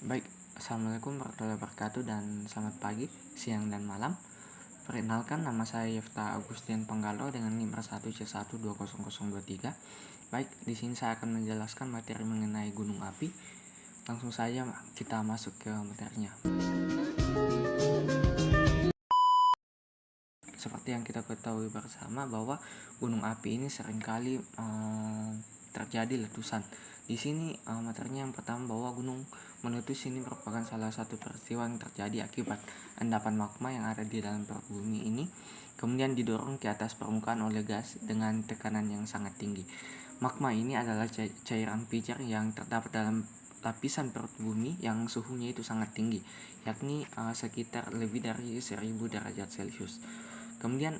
Baik, Assalamualaikum warahmatullahi wabarakatuh dan selamat pagi, siang, dan malam. Perkenalkan, nama saya Yefta Agustian Panggalo dengan NIM 1C120023. Baik, di sini saya akan menjelaskan materi mengenai gunung api. Langsung saja kita masuk ke materinya. Seperti yang kita ketahui bersama bahwa gunung api ini seringkali terjadi letusan. Di sini materinya yang pertama bahwa gunung meletus ini merupakan salah satu peristiwa yang terjadi akibat endapan magma yang ada di dalam perut bumi ini kemudian didorong ke atas permukaan oleh gas dengan tekanan yang sangat tinggi. Magma ini adalah cairan pijar yang terdapat dalam lapisan perut bumi yang suhunya itu sangat tinggi, yakni sekitar lebih dari 1000 derajat Celcius. Kemudian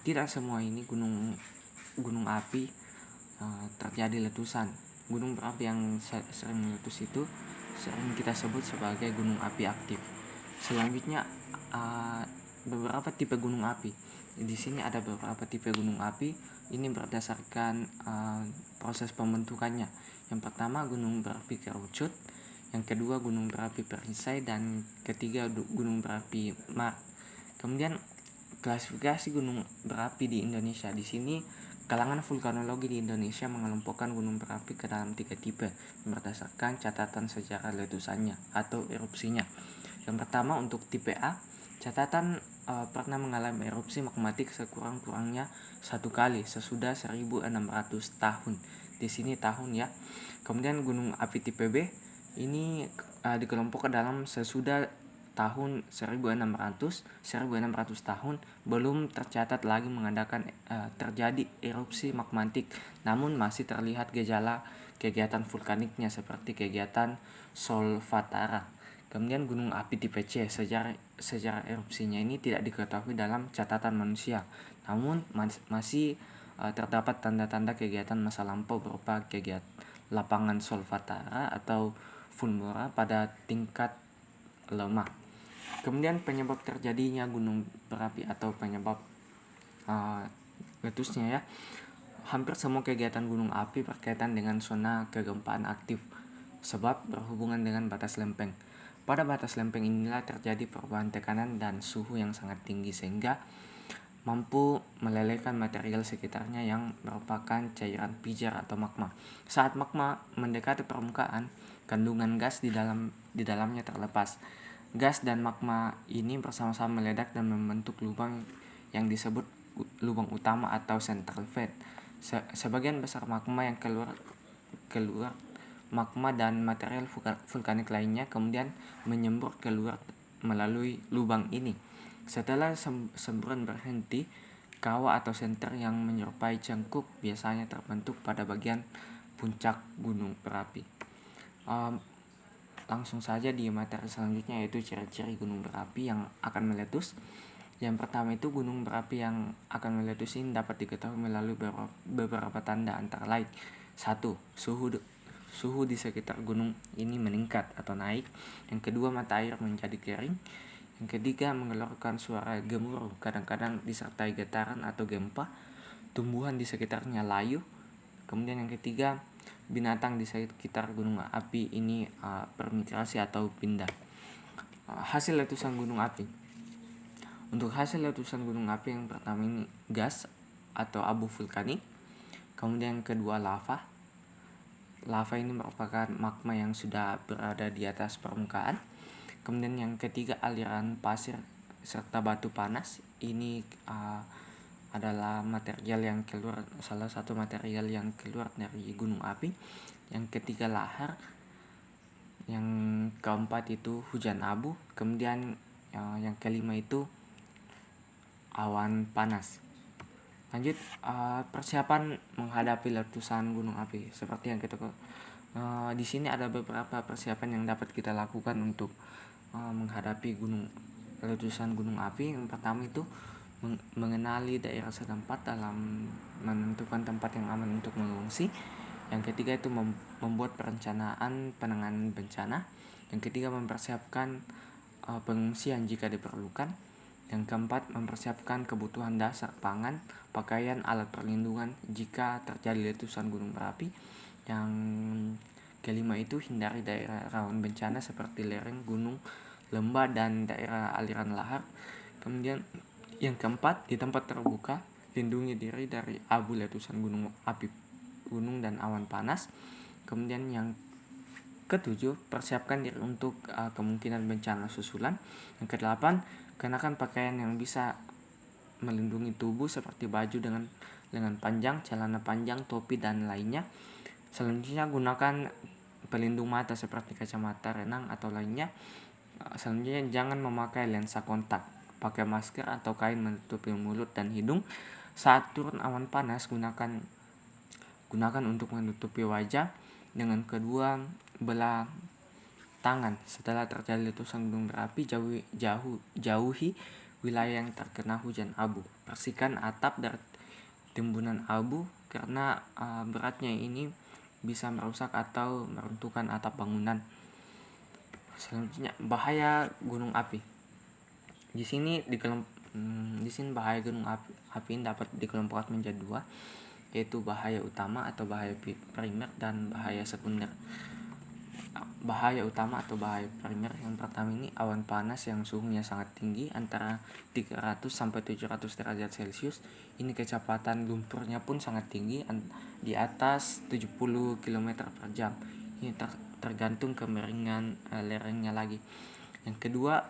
tidak semua ini gunung api terjadi letusan. Gunung berapi yang sering meletus itu sering kita sebut sebagai gunung api aktif. Selanjutnya beberapa tipe gunung api. Di sini ada beberapa tipe gunung api. Ini berdasarkan proses pembentukannya. Yang pertama gunung berapi kerucut, yang kedua gunung berapi perisai, dan ketiga gunung berapi mar. Kemudian klasifikasi gunung berapi di Indonesia. Di sini kalangan vulkanologi di Indonesia mengelompokkan gunung berapi ke dalam 3 tipe berdasarkan catatan sejarah letusannya atau erupsinya. Yang pertama untuk tipe A, catatan pernah mengalami erupsi magmatik sekurang-kurangnya 1 kali sesudah 1600 tahun. Di sini tahun ya. Kemudian gunung api tipe B ini dikelompokkan dalam sesudah tahun 1600 tahun belum tercatat lagi mengadakan terjadi erupsi magmatik, namun masih terlihat gejala kegiatan vulkaniknya seperti kegiatan solfatara. Kemudian gunung api tipe C, sejarah erupsinya ini tidak diketahui dalam catatan manusia, namun masih terdapat tanda-tanda kegiatan masa lampau berupa kegiatan lapangan solfatara atau vulmora pada tingkat lemah. Kemudian penyebab terjadinya gunung berapi atau penyebab letusnya ya. Hampir semua kegiatan gunung api berkaitan dengan zona kegempaan aktif sebab berhubungan dengan batas lempeng. Pada batas lempeng inilah terjadi perubahan tekanan dan suhu yang sangat tinggi sehingga mampu melelehkan material sekitarnya yang merupakan cairan pijar atau magma. Saat magma mendekati permukaan, kandungan gas di dalamnya terlepas. Gas dan magma ini bersama-sama meledak dan membentuk lubang yang disebut lubang utama atau central vent. Sebagian besar magma yang keluar magma dan material vulkanik lainnya kemudian menyembur keluar melalui lubang ini. Setelah semburan berhenti, kawah atau senter yang menyerupai cengkuk biasanya terbentuk pada bagian puncak gunung berapi. Langsung saja di materi selanjutnya, yaitu ciri-ciri gunung berapi yang akan meletus. Yang pertama itu gunung berapi yang akan meletus ini dapat diketahui melalui beberapa tanda antara lain. 1. Suhu di sekitar gunung ini meningkat atau naik. Yang kedua, mata air menjadi kering. Yang ketiga, mengeluarkan suara gemuruh, kadang-kadang disertai getaran atau gempa. Tumbuhan di sekitarnya layu. Kemudian yang ketiga, binatang di sekitar gunung api ini bermigrasi atau pindah. Hasil letusan gunung api. Untuk hasil letusan gunung api, yang pertama ini gas atau abu vulkanik. Kemudian yang kedua lava. Lava ini merupakan magma yang sudah berada di atas permukaan. Kemudian yang ketiga aliran pasir serta batu panas. Ini adalah salah satu material yang keluar dari gunung api. Yang ketiga lahar. Yang keempat itu hujan abu. Kemudian yang kelima itu awan panas. Lanjut, persiapan menghadapi letusan gunung api. Seperti yang kita di sini ada beberapa persiapan yang dapat kita lakukan untuk menghadapi letusan gunung api. Yang pertama itu mengenali daerah setempat dalam menentukan tempat yang aman untuk mengungsi. Yang ketiga itu membuat perencanaan penanganan bencana. Yang ketiga mempersiapkan pengungsian jika diperlukan. Yang keempat mempersiapkan kebutuhan dasar pangan, pakaian, alat perlindungan jika terjadi letusan gunung berapi. Yang Kelima itu hindari daerah rawan bencana seperti lereng, gunung, lembah, dan daerah aliran lahar. Kemudian yang keempat, di tempat terbuka lindungi diri dari abu letusan gunung api gunung dan awan panas. Kemudian yang ketujuh, persiapkan diri untuk kemungkinan bencana susulan. Yang kedelapan, kenakan pakaian yang bisa melindungi tubuh seperti baju dengan lengan panjang, celana panjang, topi, dan lainnya. Selanjutnya, gunakan pelindung mata seperti kacamata renang atau lainnya. Selanjutnya, jangan memakai lensa kontak. Pakai masker atau kain menutupi mulut dan hidung. Saat turun awan panas, gunakan untuk menutupi wajah. Dengan kedua belah tangan. Setelah terjadi letusan gunung berapi, jauhi wilayah yang terkena hujan abu. Bersihkan atap dari timbunan abu karena beratnya ini bisa merusak atau meruntuhkan atap bangunan. Selanjutnya, bahaya gunung api. Di sini bahaya gunung api ini dapat dikelompokkan menjadi dua, yaitu bahaya utama atau bahaya primer dan bahaya sekunder. Bahaya utama atau bahaya primer yang pertama ini awan panas yang suhunya sangat tinggi antara 300 sampai 700 derajat Celcius. Ini kecepatan lumpurnya pun sangat tinggi di atas 70 km per jam. Ini tergantung kemiringan lerengnya lagi. Yang kedua,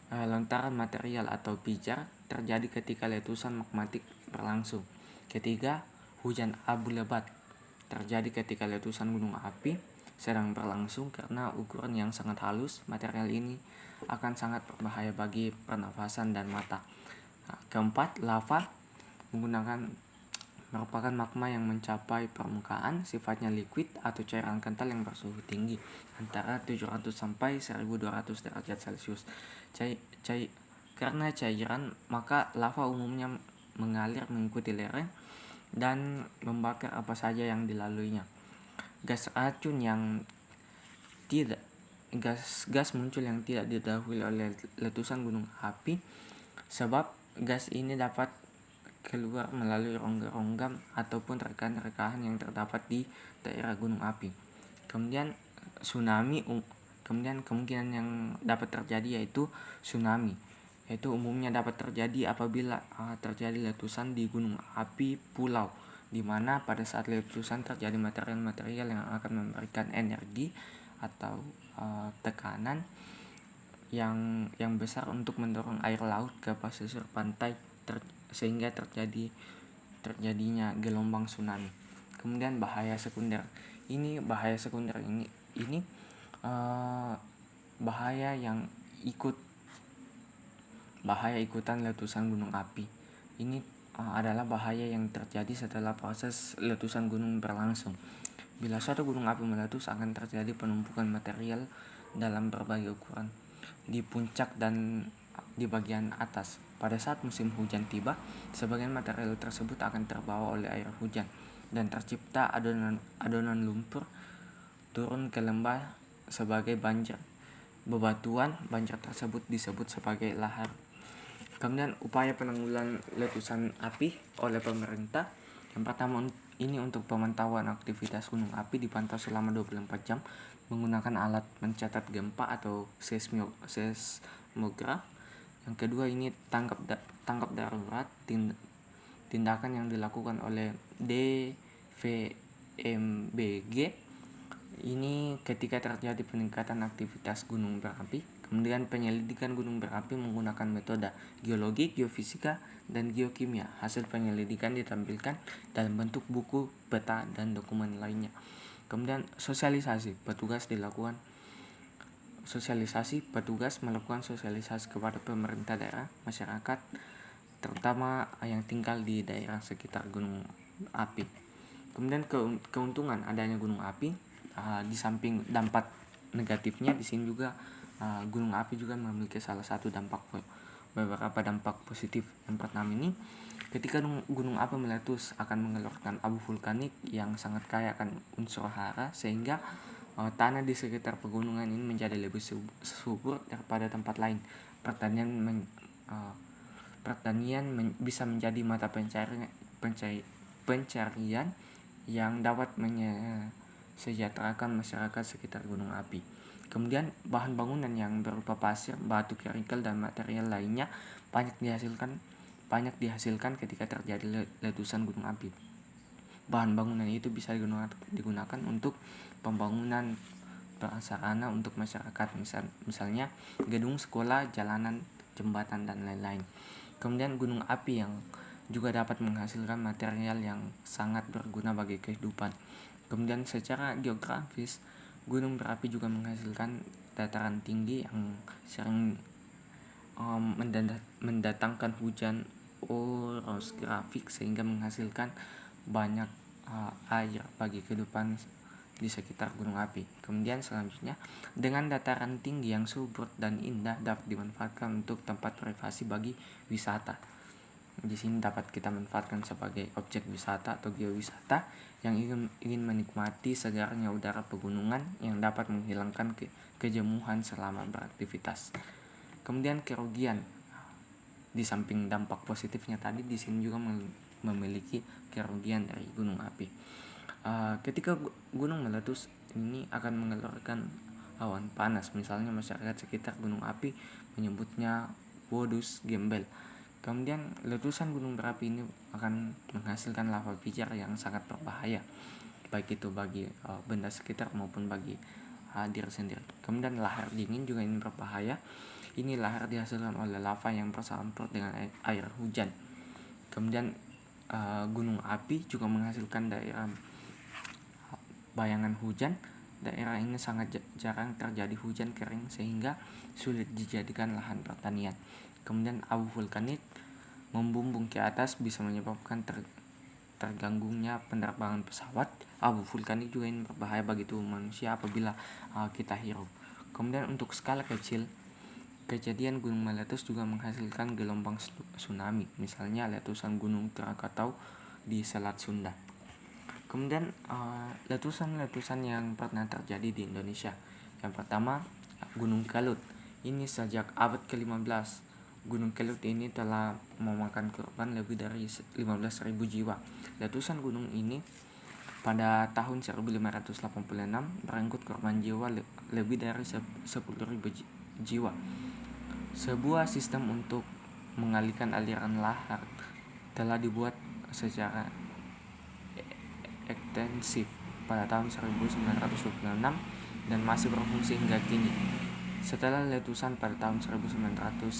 lontaran material atau pijar terjadi ketika letusan magmatik berlangsung. Ketiga, hujan abu lebat terjadi ketika letusan gunung api sedang berlangsung karena ukuran yang sangat halus. Material ini akan sangat berbahaya bagi pernafasan dan mata. Keempat, lava merupakan magma yang mencapai permukaan, sifatnya liquid atau cairan kental yang bersuhu tinggi antara 700 sampai 1200 derajat Celcius. Karena cairan, maka lava umumnya mengalir mengikuti lereng dan membakar apa saja yang dilaluinya. Gas muncul yang tidak didahului oleh letusan gunung api, sebab gas ini dapat keluar melalui rongga-rongga ataupun rekahan-rekahan yang terdapat di daerah gunung api. Kemudian kemungkinan yang dapat terjadi yaitu tsunami, yaitu umumnya dapat terjadi apabila terjadi letusan di gunung api pulau, di mana pada saat letusan terjadi material-material yang akan memberikan energi atau tekanan yang besar untuk mendorong air laut ke pesisir pantai sehingga terjadinya gelombang tsunami. Kemudian bahaya sekunder. Bahaya ikutan letusan gunung api. Ini adalah bahaya yang terjadi setelah proses letusan gunung berlangsung. Bila suatu gunung api meletus, akan terjadi penumpukan material dalam berbagai ukuran di puncak dan di bagian atas. Pada saat musim hujan tiba, sebagian material tersebut akan terbawa oleh air hujan dan tercipta adonan lumpur turun ke lembah sebagai banjir. Bebatuan banjir tersebut disebut sebagai lahar. Kemudian upaya penanggulangan letusan api oleh pemerintah. Yang pertama, ini untuk pemantauan aktivitas gunung api dipantau selama 24 jam menggunakan alat pencatat gempa atau seismograf. Yang kedua, ini tangkap darurat, tindakan yang dilakukan oleh DVMBG. Ini ketika terjadi peningkatan aktivitas gunung berapi. Kemudian penyelidikan gunung berapi menggunakan metode geologi, geofisika, dan geokimia. Hasil penyelidikan ditampilkan dalam bentuk buku, peta, dan dokumen lainnya. Kemudian sosialisasi, petugas melakukan sosialisasi kepada pemerintah daerah, masyarakat, terutama yang tinggal di daerah sekitar gunung api. Kemudian keuntungan adanya gunung api, di samping dampak negatifnya, di sini juga gunung api juga memiliki beberapa dampak positif. Yang pertama ini, ketika gunung api meletus akan mengeluarkan abu vulkanik yang sangat kaya akan unsur hara, sehingga tanah di sekitar pegunungan ini menjadi lebih subur daripada tempat lain. Pertanian bisa menjadi mata pencarian yang dapat mensejahterakan masyarakat sekitar gunung api. Kemudian bahan bangunan yang berupa pasir, batu kerikil dan material lainnya banyak dihasilkan ketika terjadi letusan gunung api. Bahan bangunan itu bisa digunakan untuk pembangunan prasarana untuk masyarakat, misalnya gedung sekolah, jalanan, jembatan dan lain-lain. Kemudian gunung api yang juga dapat menghasilkan material yang sangat berguna bagi kehidupan. Kemudian secara geografis, gunung berapi juga menghasilkan dataran tinggi yang sering mendatangkan hujan orografik sehingga menghasilkan banyak air bagi kehidupan di sekitar gunung api. Kemudian selanjutnya, dengan dataran tinggi yang subur dan indah dapat dimanfaatkan untuk tempat privasi bagi wisata. Di sini dapat kita manfaatkan sebagai objek wisata atau geowisata yang ingin menikmati segarnya udara pegunungan yang dapat menghilangkan kejenuhan selama beraktivitas. Kemudian kerugian, di samping dampak positifnya tadi, di sini juga memiliki kerugian dari gunung api. Ketika gunung meletus, ini akan mengeluarkan awan panas. Misalnya masyarakat sekitar gunung api menyebutnya modus gembel. Kemudian letusan gunung berapi ini akan menghasilkan lava pijar yang sangat berbahaya, baik itu bagi benda sekitar maupun bagi diri sendiri. Kemudian lahar dingin juga ini berbahaya. Ini lahar dihasilkan oleh lava yang bercampur dengan air hujan. Kemudian gunung api juga menghasilkan daerah bayangan hujan. Daerah ini sangat jarang terjadi hujan kering sehingga sulit dijadikan lahan pertanian. Kemudian abu vulkanik membumbung ke atas bisa menyebabkan terganggunya penerbangan pesawat. Abu vulkanik juga ini berbahaya bagi tubuh manusia apabila kita hirup. Kemudian untuk skala kecil, kejadian gunung meletus juga menghasilkan gelombang tsunami, misalnya letusan gunung Krakatau di Selat Sunda. Kemudian letusan-letusan yang pernah terjadi di Indonesia. Yang pertama, Gunung Kelut. Ini sejak abad ke-15. Gunung Kelut ini telah memakan korban lebih dari 15.000 jiwa. Letusan gunung ini pada tahun 1586 merenggut korban jiwa lebih dari 10.000 jiwa. Sebuah sistem untuk mengalihkan aliran lahar telah dibuat secara ekstensif pada tahun 1926 dan masih berfungsi hingga kini. Setelah letusan pada tahun 1919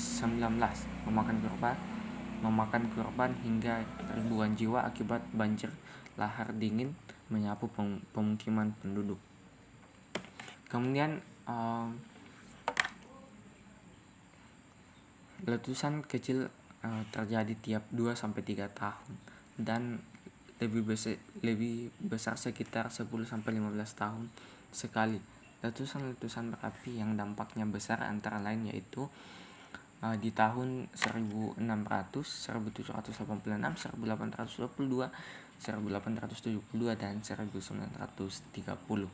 memakan korban hingga ribuan jiwa akibat banjir lahar dingin menyapu pemukiman penduduk. Kemudian letusan kecil terjadi tiap 2-3 tahun dan lebih besar sekitar 10-15 tahun sekali. Letusan-letusan berapi yang dampaknya besar antara lain yaitu di tahun 1600, 1786, 1822, 1872 dan 1930.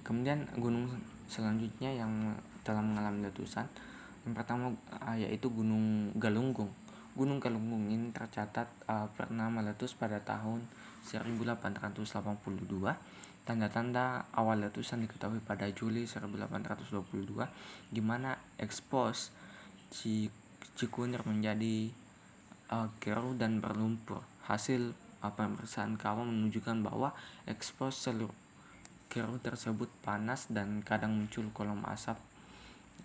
Kemudian gunung selanjutnya yang telah mengalami letusan, yang pertama yaitu Gunung Galunggung. Gunung Galunggung ini tercatat pernah meletus pada tahun 1882. Tanda-tanda awal letusan diketahui pada Juli 1822, di mana ekspos Cikunir menjadi keruh dan berlumpur. Hasil pemeriksaan kawah menunjukkan bahwa ekspos seluruh keruh tersebut panas dan kadang muncul kolom asap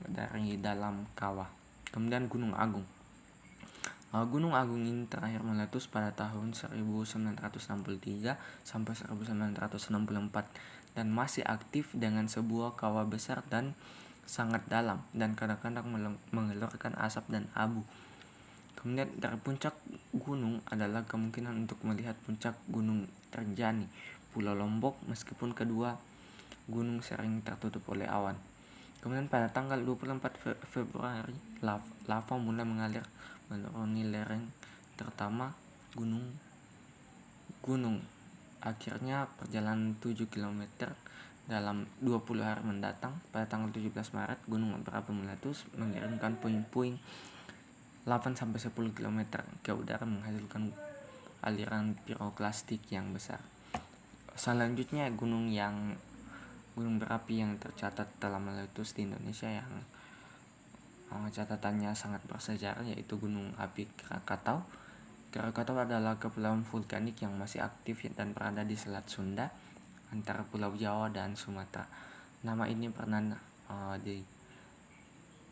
dari dalam kawah. Kemudian Gunung Agung. Gunung Agung ini terakhir meletus pada tahun 1963 sampai 1964 dan masih aktif dengan sebuah kawah besar dan sangat dalam dan kadang-kadang mengeluarkan asap dan abu. Kemudian dari puncak gunung adalah kemungkinan untuk melihat puncak Gunung Rinjani, Pulau Lombok, meskipun kedua gunung sering tertutup oleh awan. Kemudian pada tanggal 24 Februari lava mulai mengalir menuruni lereng terutama gunung. Akhirnya perjalanan 7 km dalam 20 hari mendatang. Pada tanggal 17 Maret gunung berapi meletus mengirimkan puing-puing 8-10 km ke udara menghasilkan aliran piroklastik yang besar. Selanjutnya gunung berapi yang tercatat telah meletus di Indonesia yang catatannya sangat bersejarah, yaitu Gunung Api Krakatau. Krakatau adalah kepulauan vulkanik yang masih aktif dan berada di Selat Sunda antara Pulau Jawa dan Sumatera. Nama ini pernah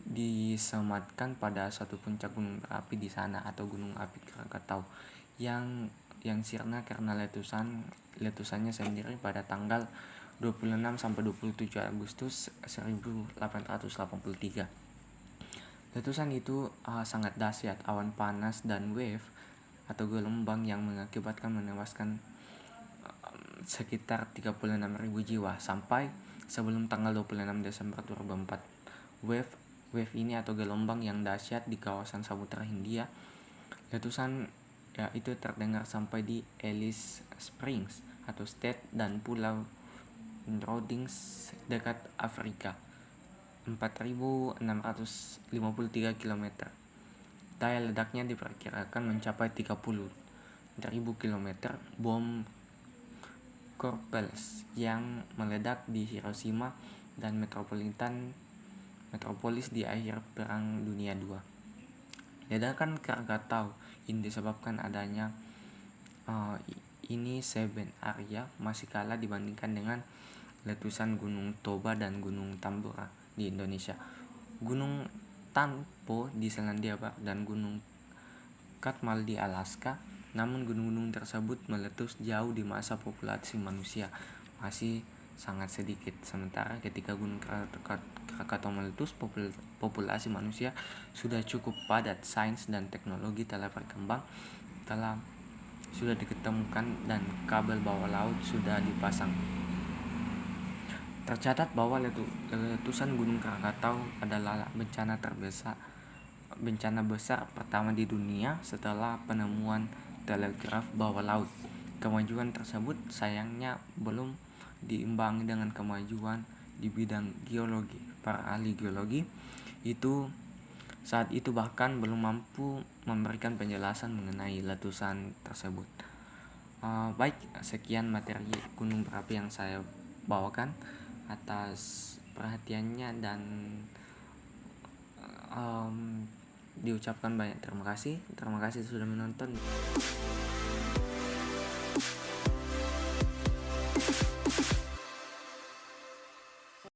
disematkan pada suatu puncak gunung berapi di sana atau Gunung Api Krakatau yang sirna karena letusannya sendiri pada tanggal 26 sampai 27 Agustus 1883. Letusan itu sangat dahsyat, awan panas dan wave atau gelombang yang menewaskan sekitar 36.000 jiwa sampai sebelum tanggal 26 Desember 2004. Wave ini atau gelombang yang dahsyat di kawasan Samudra Hindia, letusan itu terdengar sampai di Alice Springs atau State dan Pulau Rawdings dekat Afrika, 4.653 km. Daya ledaknya diperkirakan mencapai 30.000 km. Bom Corpels yang meledak di Hiroshima dan metropolis di akhir Perang Dunia II. Ledakan Krakatau ini disebabkan adanya ini Seven area masih kalah dibandingkan dengan letusan Gunung Toba dan Gunung Tambora di Indonesia, Gunung Tampo di Selandia Baru, dan Gunung Katmai di Alaska. Namun gunung-gunung tersebut meletus jauh di masa populasi manusia masih sangat sedikit. Sementara ketika Gunung Krakatau meletus, populasi manusia sudah cukup padat, sains dan teknologi telah berkembang, sudah diketemukan, dan kabel bawah laut sudah dipasang. Tercatat bahwa letusan Gunung Krakatau adalah bencana besar pertama di dunia setelah penemuan telegraf bawah laut. Kemajuan tersebut sayangnya belum diimbangi dengan kemajuan di bidang geologi. Para ahli geologi saat itu bahkan belum mampu memberikan penjelasan mengenai letusan tersebut. Baik, sekian materi gunung berapi yang saya bawakan. Atas perhatiannya dan diucapkan banyak terima kasih sudah menonton.